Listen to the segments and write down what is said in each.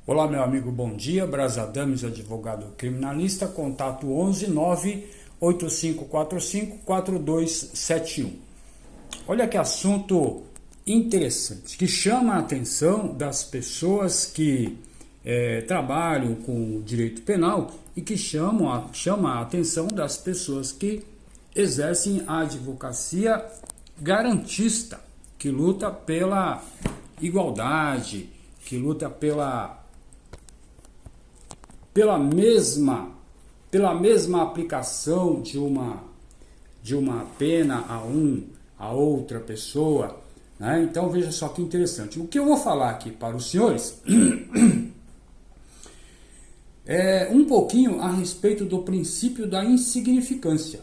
Olá, meu amigo, bom dia. Brasadames, advogado criminalista, contato 11 98545 4271. Olha que assunto interessante, que chama a atenção das pessoas que trabalham com direito penal e que chama a atenção das pessoas que exercem a advocacia garantista, que luta pela igualdade, que luta pela mesma aplicação de uma pena a outra pessoa, né? Então veja só que interessante. O que eu vou falar aqui para os senhores é um pouquinho a respeito do princípio da insignificância.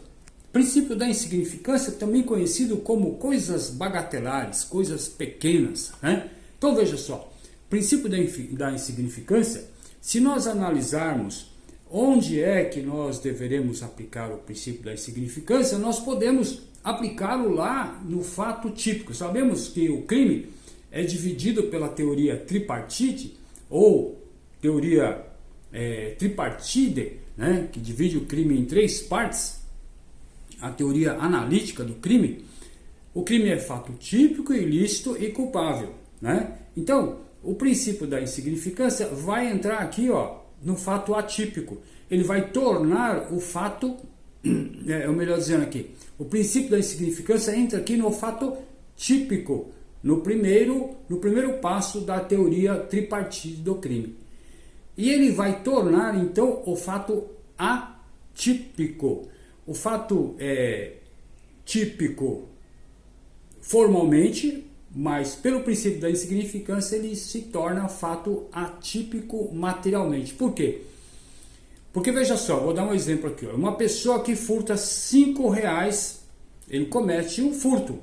Princípio da insignificância, também conhecido como coisas bagatelares, coisas pequenas, né? Então veja só, princípio da insignificância. Se nós analisarmos onde é que nós deveremos aplicar o princípio da insignificância, nós podemos aplicá-lo lá no fato típico. Sabemos que o crime é dividido pela teoria tripartite ou teoria tripartite, né, que divide o crime em três partes, a teoria analítica do crime. O crime é fato típico, ilícito e culpável, né? Então, o princípio da insignificância vai entrar aqui, no fato atípico. Ele vai tornar o fato, ou melhor dizendo aqui, o princípio da insignificância entra aqui no fato típico, no primeiro passo da teoria tripartite do crime. E ele vai tornar, então, o fato atípico. O fato típico formalmente, mas pelo princípio da insignificância ele se torna fato atípico materialmente. Por quê? Porque veja só, vou dar um exemplo aqui. Uma pessoa que furta R$5, ele comete um furto.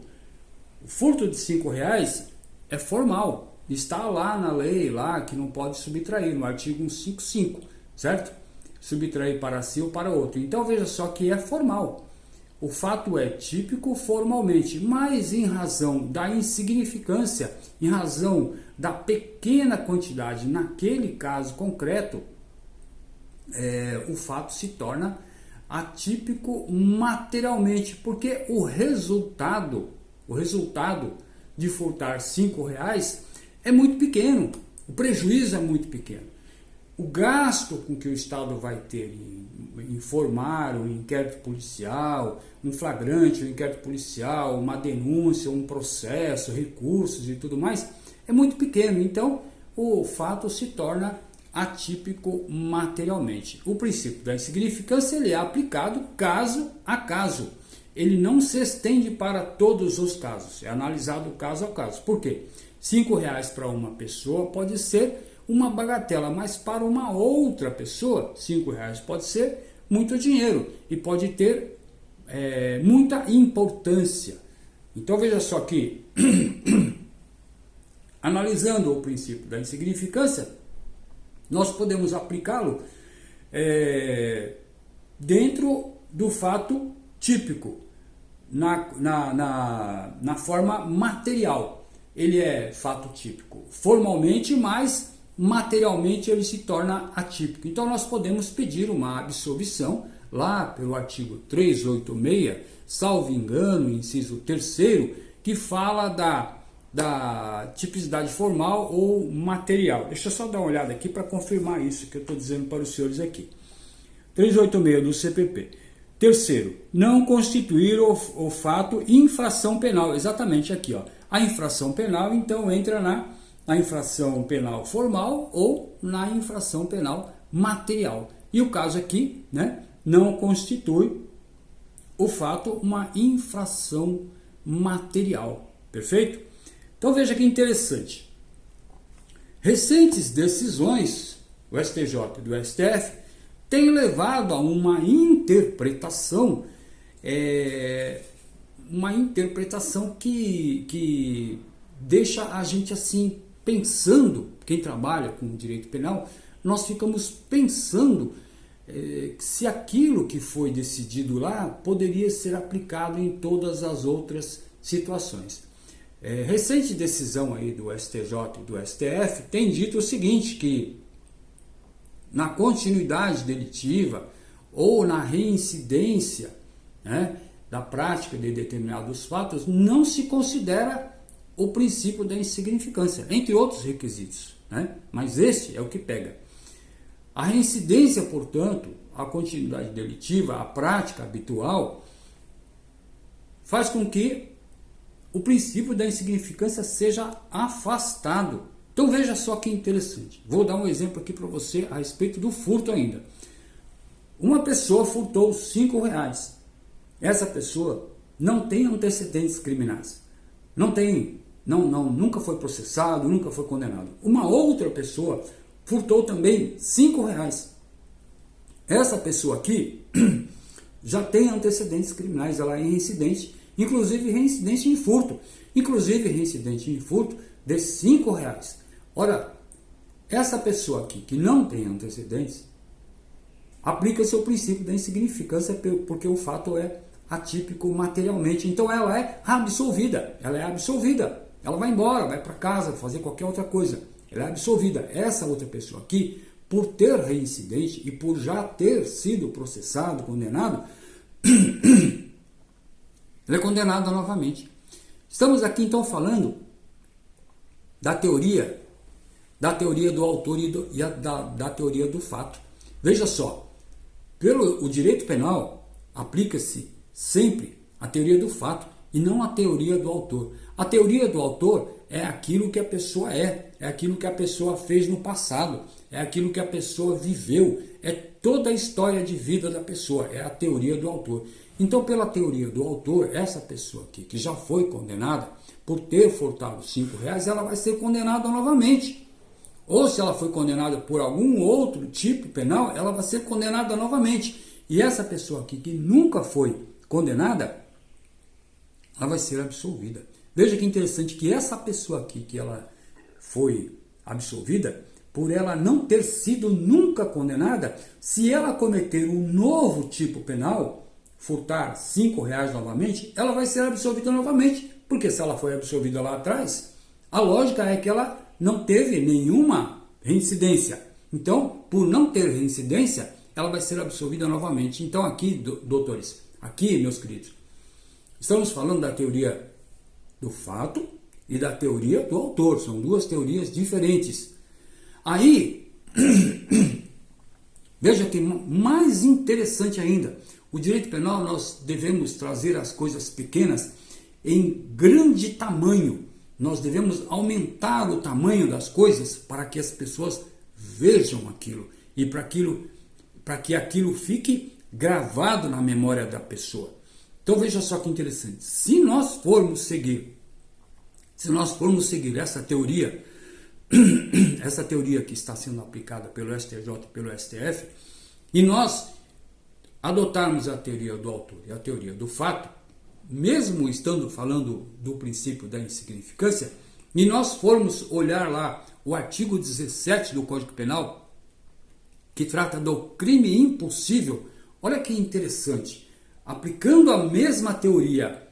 O furto de R$5 é formal. Está lá na lei, lá que não pode subtrair, no artigo 155, certo? Subtrair para si ou para outro. Então veja só que é formal. O fato é típico formalmente, mas em razão da insignificância, em razão da pequena quantidade naquele caso concreto, o fato se torna atípico materialmente, porque o resultado de furtar R$5 é muito pequeno, o prejuízo é muito pequeno. O gasto com que o Estado vai ter em formar um inquérito policial, um flagrante, um inquérito policial, uma denúncia, um processo, recursos e tudo mais, é muito pequeno. Então, o fato se torna atípico materialmente. O princípio da insignificância ele é aplicado caso a caso. Ele não se estende para todos os casos. É analisado caso a caso. Por quê? R$5 para uma pessoa pode ser uma bagatela, mas para uma outra pessoa, R$5 pode ser muito dinheiro e pode ter muita importância. Então veja só que, analisando o princípio da insignificância, nós podemos aplicá-lo dentro do fato típico, na forma material. Ele é fato típico formalmente, mas materialmente ele se torna atípico. Então nós podemos pedir uma absolvição lá pelo artigo 386, salvo engano, inciso 3º, que fala da tipicidade formal ou material. Deixa eu só dar uma olhada aqui para confirmar isso que eu estou dizendo para os senhores aqui. 386 do CPP. Terceiro, não constituir o fato infração penal. Exatamente aqui, a infração penal então entra na infração penal formal ou na infração penal material. E o caso aqui, né, não constitui o fato uma infração material. Perfeito? Então veja que interessante. Recentes decisões, o STJ e do STF, têm levado a uma interpretação que deixa a gente assim pensando, quem trabalha com direito penal, nós ficamos pensando se aquilo que foi decidido lá poderia ser aplicado em todas as outras situações. Recente decisão aí do STJ e do STF tem dito o seguinte, que na continuidade delitiva ou na reincidência, né, da prática de determinados fatos, não se considera o princípio da insignificância, entre outros requisitos, né? Mas este é o que pega. A reincidência, portanto, a continuidade delitiva, a prática habitual, faz com que o princípio da insignificância seja afastado. Então veja só que interessante. Vou dar um exemplo aqui para você a respeito do furto ainda. Uma pessoa furtou R$5. Essa pessoa não tem antecedentes criminais. Nunca foi processado, nunca foi condenado. Uma outra pessoa furtou também R$5. Essa pessoa aqui já tem antecedentes criminais, ela é reincidente, inclusive reincidente em furto. Inclusive reincidente em furto de R$5. Ora, essa pessoa aqui que não tem antecedentes, aplica-se o princípio da insignificância porque o fato é atípico materialmente. Então ela é absolvida, ela vai embora, vai para casa, fazer qualquer outra coisa. Ela é absolvida. Essa outra pessoa aqui, por ter reincidente e por já ter sido processado, condenado, ela é condenada novamente. Estamos aqui então falando da teoria do autor e da teoria do fato. Veja só, pelo o direito penal aplica-se sempre a teoria do fato e não a teoria do autor. A teoria do autor é aquilo que a pessoa é aquilo que a pessoa fez no passado, é aquilo que a pessoa viveu, é toda a história de vida da pessoa, é a teoria do autor. Então, pela teoria do autor, essa pessoa aqui, que já foi condenada por ter furtado R$5, ela vai ser condenada novamente. Ou se ela foi condenada por algum outro tipo penal, ela vai ser condenada novamente. E essa pessoa aqui, que nunca foi condenada, ela vai ser absolvida. Veja que interessante que essa pessoa aqui, que ela foi absolvida, por ela não ter sido nunca condenada, se ela cometer um novo tipo penal, furtar R$5 novamente, ela vai ser absolvida novamente. Porque se ela foi absolvida lá atrás, a lógica é que ela não teve nenhuma reincidência. Então, por não ter reincidência, ela vai ser absolvida novamente. Então aqui, doutores, aqui, meus queridos, estamos falando da teoria do fato e da teoria do autor. São duas teorias diferentes. Aí, veja que mais interessante ainda, o direito penal nós devemos trazer as coisas pequenas em grande tamanho. Nós devemos aumentar o tamanho das coisas para que as pessoas vejam aquilo e para que aquilo fique gravado na memória da pessoa. Então veja só que interessante. Se nós formos seguir essa teoria que está sendo aplicada pelo STJ e pelo STF, e nós adotarmos a teoria do autor e a teoria do fato, mesmo estando falando do princípio da insignificância, e nós formos olhar lá o artigo 17 do Código Penal, que trata do crime impossível, olha que interessante, aplicando a mesma teoria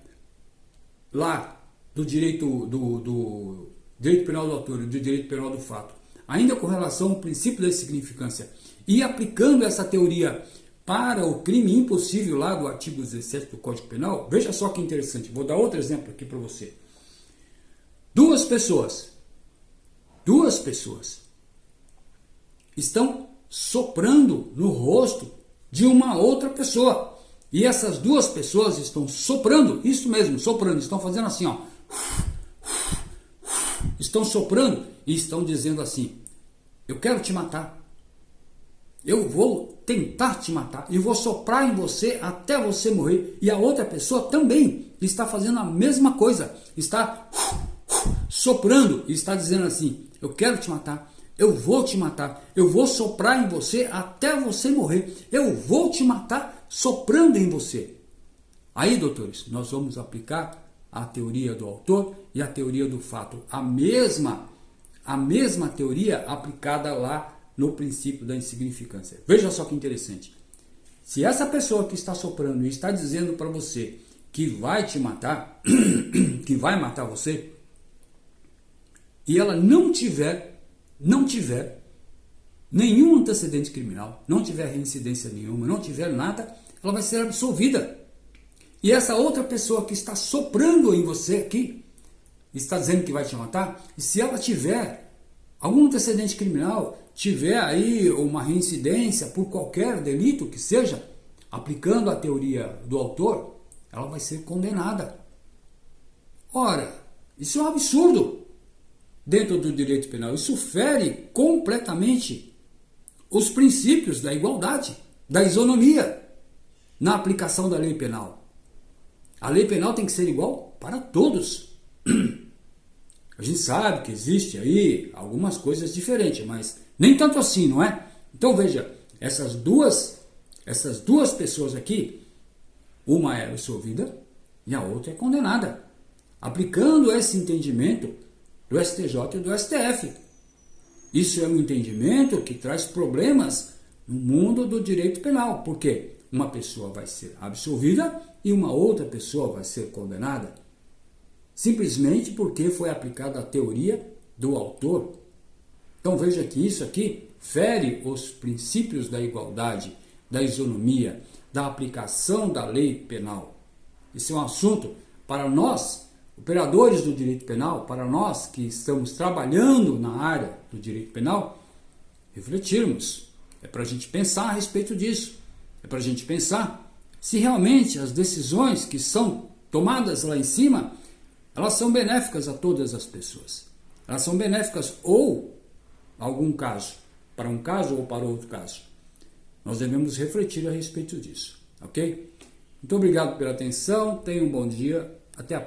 lá do direito penal do autor e do direito penal do fato, ainda com relação ao princípio da insignificância, e aplicando essa teoria para o crime impossível lá do artigo 17 do Código Penal, veja só que interessante, vou dar outro exemplo aqui para você. Duas pessoas estão soprando no rosto de uma outra pessoa, e essas duas pessoas estão soprando, isso mesmo, soprando, estão fazendo assim, ó, estão soprando e estão dizendo assim: eu quero te matar, eu vou tentar te matar e vou soprar em você até você morrer. E a outra pessoa também está fazendo a mesma coisa, está soprando e está dizendo assim: eu quero te matar, eu vou te matar, eu vou soprar em você até você morrer, eu vou te matar soprando em você. Aí, doutores, nós vamos aplicar a teoria do autor e a teoria do fato, a mesma teoria aplicada lá no princípio da insignificância. Veja só que interessante. Se essa pessoa que está soprando e está dizendo para você que vai te matar, que vai matar você, e ela não tiver nenhum antecedente criminal, não tiver reincidência nenhuma, não tiver nada, ela vai ser absolvida. E essa outra pessoa que está soprando em você aqui, está dizendo que vai te matar, e se ela tiver algum antecedente criminal, tiver aí uma reincidência por qualquer delito que seja, aplicando a teoria do autor, ela vai ser condenada. Ora, isso é um absurdo dentro do direito penal. Isso fere completamente os princípios da igualdade, da isonomia na aplicação da lei penal. A lei penal tem que ser igual para todos. A gente sabe que existe aí algumas coisas diferentes, mas nem tanto assim, não é? Então veja, essas duas pessoas aqui, uma é absolvida e a outra é condenada, aplicando esse entendimento do STJ e do STF. Isso é um entendimento que traz problemas no mundo do direito penal, porque uma pessoa vai ser absolvida e uma outra pessoa vai ser condenada, simplesmente porque foi aplicada a teoria do autor. Então veja que isso aqui fere os princípios da igualdade, da isonomia, da aplicação da lei penal. Isso é um assunto para nós, operadores do direito penal, para nós que estamos trabalhando na área do direito penal, refletirmos. É para a gente pensar a respeito disso. É para a gente pensar se realmente as decisões que são tomadas lá em cima, elas são benéficas a todas as pessoas. Elas são benéficas ou, em algum caso, para um caso ou para outro caso. Nós devemos refletir a respeito disso, ok? Muito obrigado pela atenção, tenha um bom dia, até a próxima.